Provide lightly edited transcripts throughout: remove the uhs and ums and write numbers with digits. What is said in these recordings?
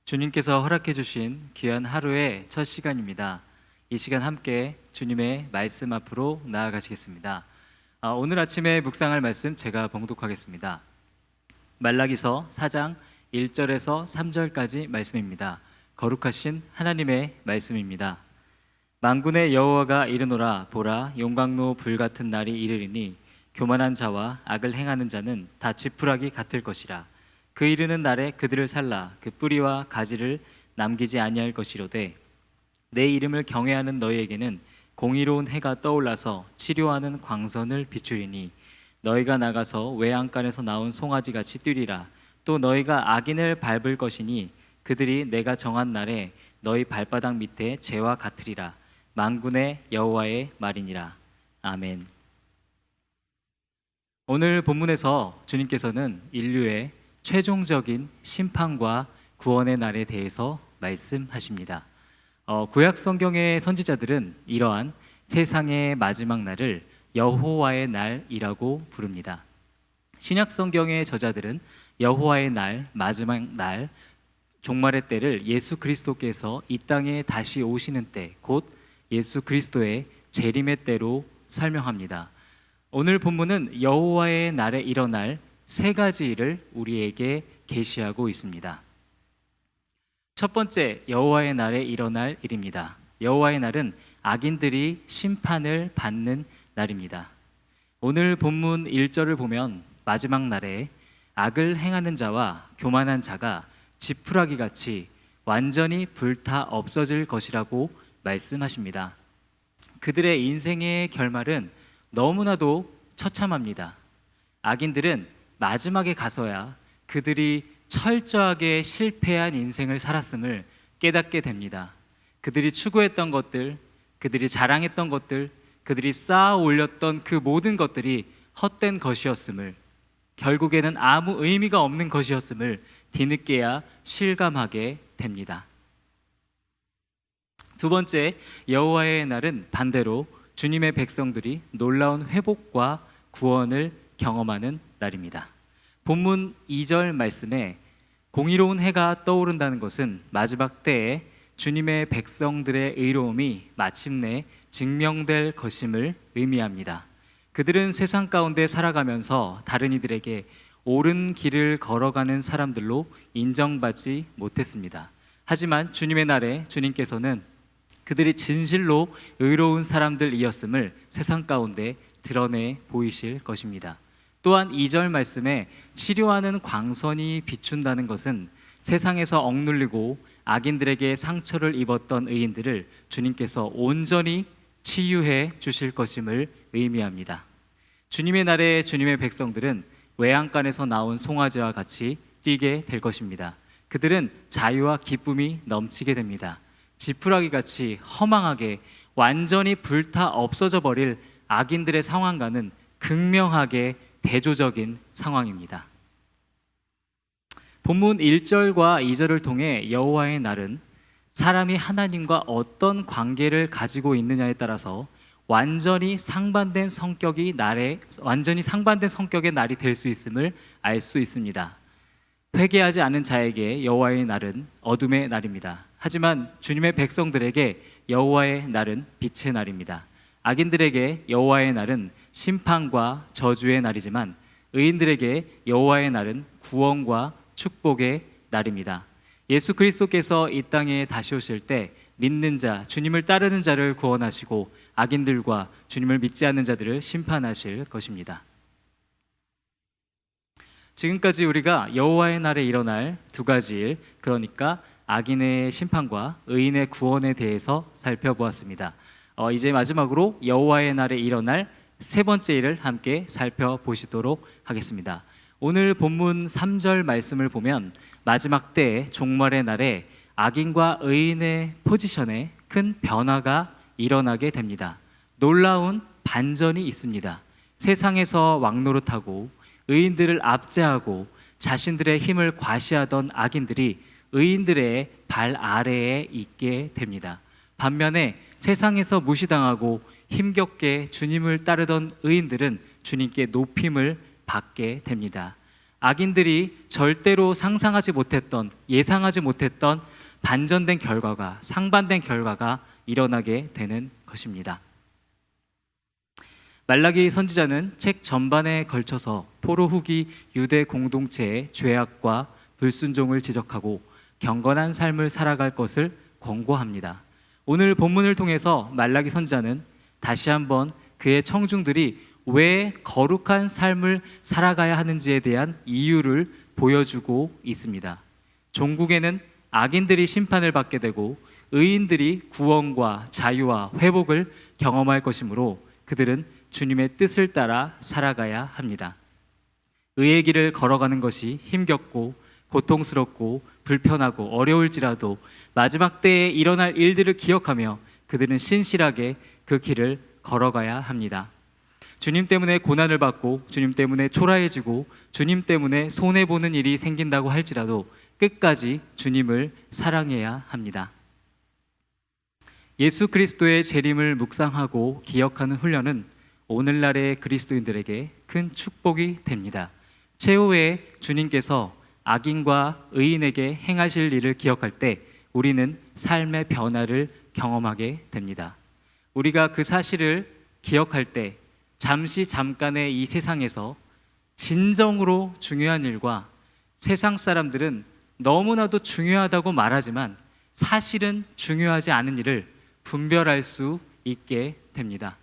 주님께서 허락해 주신 귀한 하루의 첫 시간입니다. 이 시간 함께 주님의 말씀 앞으로 나아가시겠습니다. 오늘 아침에 묵상할 말씀 제가 봉독하겠습니다. 말라기서 4장 1절에서 3절까지 말씀입니다. 거룩하신 하나님의 말씀입니다. 만군의 여호와가 이르노라. 보라, 용광로 불같은 날이 이르리니 교만한 자와 악을 행하는 자는 다 지푸라기 같을 것이라. 그 이르는 날에 그들을 살라 그 뿌리와 가지를 남기지 아니할 것이로되, 내 이름을 경외하는 너희에게는 공의로운 해가 떠올라서 치료하는 광선을 비추리니, 너희가 나가서 외양간에서 나온 송아지같이 뛰리라. 또 너희가 악인을 밟을 것이니 그들이 내가 정한 날에 너희 발바닥 밑에 재와 같으리라. 만군의 여호와의 말이니라. 아멘. 오늘 본문에서 주님께서는 인류의 최종적인 심판과 구원의 날에 대해서 말씀하십니다. 구약 성경의 선지자들은 이러한 세상의 마지막 날을 여호와의 날이라고 부릅니다. 신약 성경의 저자들은 여호와의 날, 마지막 날, 종말의 때를 예수 그리스도께서 이 땅에 다시 오시는 때, 곧 예수 그리스도의 재림의 때로 설명합니다. 오늘 본문은 여호와의 날에 일어날 세 가지 일을 우리에게 계시하고 있습니다. 첫 번째, 여호와의 날에 일어날 일입니다. 여호와의 날은 악인들이 심판을 받는 날입니다. 오늘 본문 1절을 보면 마지막 날에 악을 행하는 자와 교만한 자가 지푸라기 같이 완전히 불타 없어질 것이라고 말씀하십니다. 그들의 인생의 결말은 너무나도 처참합니다. 악인들은 마지막에 가서야 그들이 철저하게 실패한 인생을 살았음을 깨닫게 됩니다. 그들이 추구했던 것들, 그들이 자랑했던 것들, 그들이 쌓아 올렸던 그 모든 것들이 헛된 것이었음을, 결국에는 아무 의미가 없는 것이었음을 뒤늦게야 실감하게 됩니다. 두 번째, 여호와의 날은 반대로 주님의 백성들이 놀라운 회복과 구원을 경험하는 날입니다. 본문 2절 말씀에 공의로운 해가 떠오른다는 것은 마지막 때에 주님의 백성들의 의로움이 마침내 증명될 것임을 의미합니다. 그들은 세상 가운데 살아가면서 다른 이들에게 옳은 길을 걸어가는 사람들로 인정받지 못했습니다. 하지만 주님의 날에 주님께서는 그들이 진실로 의로운 사람들이었음을 세상 가운데 드러내 보이실 것입니다. 또한 2절 말씀에 치료하는 광선이 비춘다는 것은 세상에서 억눌리고 악인들에게 상처를 입었던 의인들을 주님께서 온전히 치유해 주실 것임을 의미합니다. 주님의 날에 주님의 백성들은 외양간에서 나온 송아지와 같이 뛰게 될 것입니다. 그들은 자유와 기쁨이 넘치게 됩니다. 지푸라기 같이 허망하게 완전히 불타 없어져 버릴 악인들의 상황과는 극명하게 대조적인 상황입니다. 본문 1절과 2절을 통해 여호와의 날은 사람이 하나님과 어떤 관계를 가지고 있느냐에 따라서 완전히 상반된 성격의 날이 될 수 있음을 알 수 있습니다. 회개하지 않은 자에게 여호와의 날은 어둠의 날입니다. 하지만 주님의 백성들에게 여호와의 날은 빛의 날입니다. 악인들에게 여호와의 날은 심판과 저주의 날이지만 의인들에게 여호와의 날은 구원과 축복의 날입니다. 예수 그리스도께서 이 땅에 다시 오실 때 믿는 자, 주님을 따르는 자를 구원하시고 악인들과 주님을 믿지 않는 자들을 심판하실 것입니다. 지금까지 우리가 여호와의 날에 일어날 두 가지 일, 그러니까 악인의 심판과 의인의 구원에 대해서 살펴보았습니다. 이제 마지막으로 여호와의 날에 일어날 세 번째 일을 함께 살펴보시도록 하겠습니다. 오늘 본문 3절 말씀을 보면 마지막 때의 종말의 날에 악인과 의인의 포지션에 큰 변화가 일어나게 됩니다. 놀라운 반전이 있습니다. 세상에서 왕노릇하고 의인들을 압제하고 자신들의 힘을 과시하던 악인들이 의인들의 발 아래에 있게 됩니다. 반면에 세상에서 무시당하고 힘겹게 주님을 따르던 의인들은 주님께 높임을 받게 됩니다. 악인들이 절대로 상상하지 못했던, 예상하지 못했던 반전된 결과가, 상반된 결과가 일어나게 되는 것입니다. 말라기 선지자는 책 전반에 걸쳐서 포로 후기 유대 공동체의 죄악과 불순종을 지적하고 경건한 삶을 살아갈 것을 권고합니다. 오늘 본문을 통해서 말라기 선지자는 다시 한번 그의 청중들이 왜 거룩한 삶을 살아가야 하는지에 대한 이유를 보여주고 있습니다. 종국에는 악인들이 심판을 받게 되고 의인들이 구원과 자유와 회복을 경험할 것이므로 그들은 주님의 뜻을 따라 살아가야 합니다. 의의 길을 걸어가는 것이 힘겹고 고통스럽고 불편하고 어려울지라도 마지막 때에 일어날 일들을 기억하며 그들은 신실하게 그 길을 걸어가야 합니다. 주님 때문에 고난을 받고 주님 때문에 초라해지고 주님 때문에 손해보는 일이 생긴다고 할지라도 끝까지 주님을 사랑해야 합니다. 예수 그리스도의 재림을 묵상하고 기억하는 훈련은 오늘날의 그리스도인들에게 큰 축복이 됩니다. 최후에 주님께서 악인과 의인에게 행하실 일을 기억할 때 우리는 삶의 변화를 경험하게 됩니다. 우리가 그 사실을 기억할 때 잠깐의 이 세상에서 진정으로 중요한 일과 세상 사람들은 너무나도 중요하다고 말하지만 사실은 중요하지 않은 일을 분별할 수 있게 됩니다.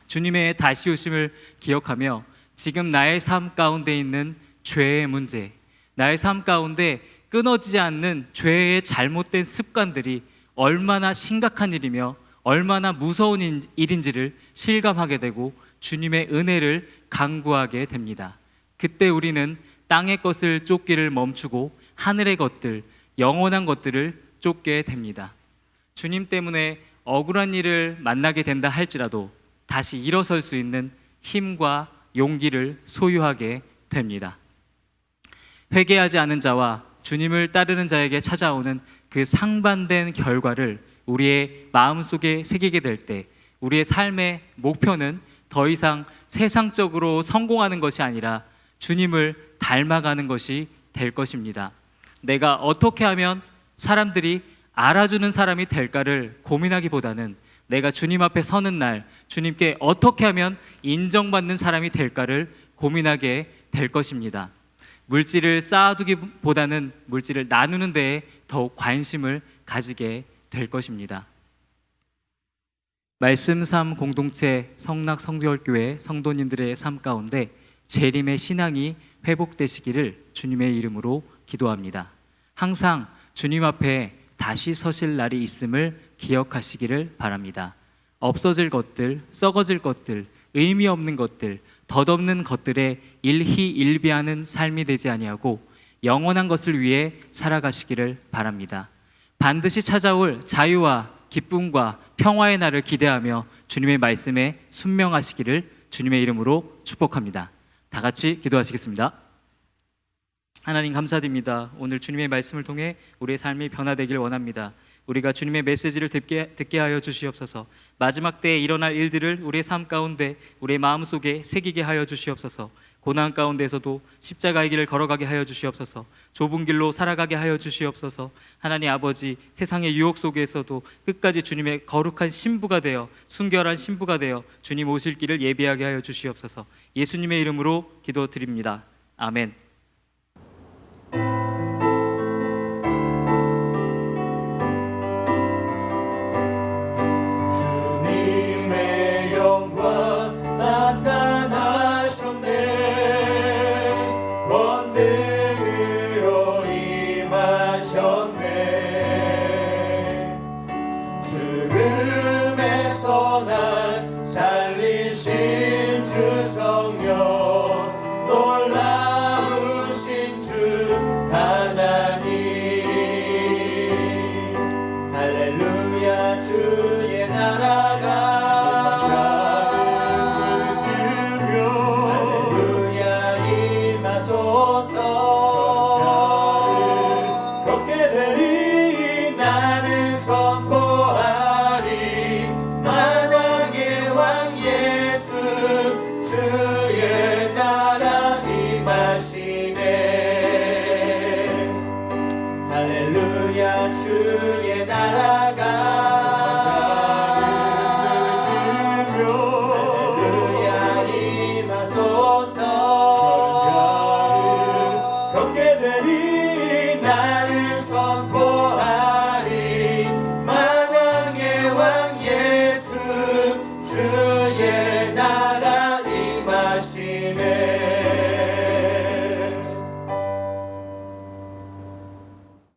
주님의 다시 오심을 기억하며 지금 나의 삶 가운데 있는 죄의 문제, 나의 삶 가운데 끊어지지 않는 죄의 잘못된 습관들이 얼마나 심각한 일이며 얼마나 무서운 일인지를 실감하게 되고 주님의 은혜를 간구하게 됩니다. 그때 우리는 땅의 것을 쫓기를 멈추고 하늘의 것들, 영원한 것들을 쫓게 됩니다. 주님 때문에 억울한 일을 만나게 된다 할지라도 다시 일어설 수 있는 힘과 용기를 소유하게 됩니다. 회개하지 않은 자와 주님을 따르는 자에게 찾아오는 그 상반된 결과를 우리의 마음속에 새기게 될 때 우리의 삶의 목표는 더 이상 세상적으로 성공하는 것이 아니라 주님을 닮아가는 것이 될 것입니다. 내가 어떻게 하면 사람들이 알아주는 사람이 될까를 고민하기보다는 내가 주님 앞에 서는 날 주님께 어떻게 하면 인정받는 사람이 될까를 고민하게 될 것입니다. 물질을 쌓아두기보다는 물질을 나누는 데에 더욱 관심을 가지게 될 것입니다. 말씀 삶 공동체 성락 성결교회 성도님들의 삶 가운데 재림의 신앙이 회복되시기를 주님의 이름으로 기도합니다. 항상 주님 앞에 다시 서실 날이 있음을 기억하시기를 바랍니다. 없어질 것들, 썩어질 것들, 의미 없는 것들, 덧없는 것들에 일희일비하는 삶이 되지 아니하고 영원한 것을 위해 살아가시기를 바랍니다. 반드시 찾아올 자유와 기쁨과 평화의 날을 기대하며 주님의 말씀에 순명하시기를 주님의 이름으로 축복합니다. 다 같이 기도하시겠습니다. 하나님 감사드립니다. 오늘 주님의 말씀을 통해 우리의 삶이 변화되길 원합니다. 우리가 주님의 메시지를 듣게 하여 주시옵소서. 마지막 때에 일어날 일들을 우리의 삶 가운데 우리의 마음속에 새기게 하여 주시옵소서. 고난 가운데서도 십자가의 길을 걸어가게 하여 주시옵소서. 좁은 길로 살아가게 하여 주시옵소서. 하나님 아버지, 세상의 유혹 속에서도 끝까지 주님의 거룩한 신부가 되어 순결한 신부가 되어 주님 오실 길을 예비하게 하여 주시옵소서. 예수님의 이름으로 기도드립니다. 아멘. 주님의 영광 나타나셨네. 권능으로 임하셨네. 죽음에서 날 살리신 주 성령, 놀라우신 주 하나님. 할렐루야. 주의 나라가 할렐루야 임하소서. 걷게 되리 나는 선포하리. 만왕의 왕 예수 주의 나라 임하시네. 주님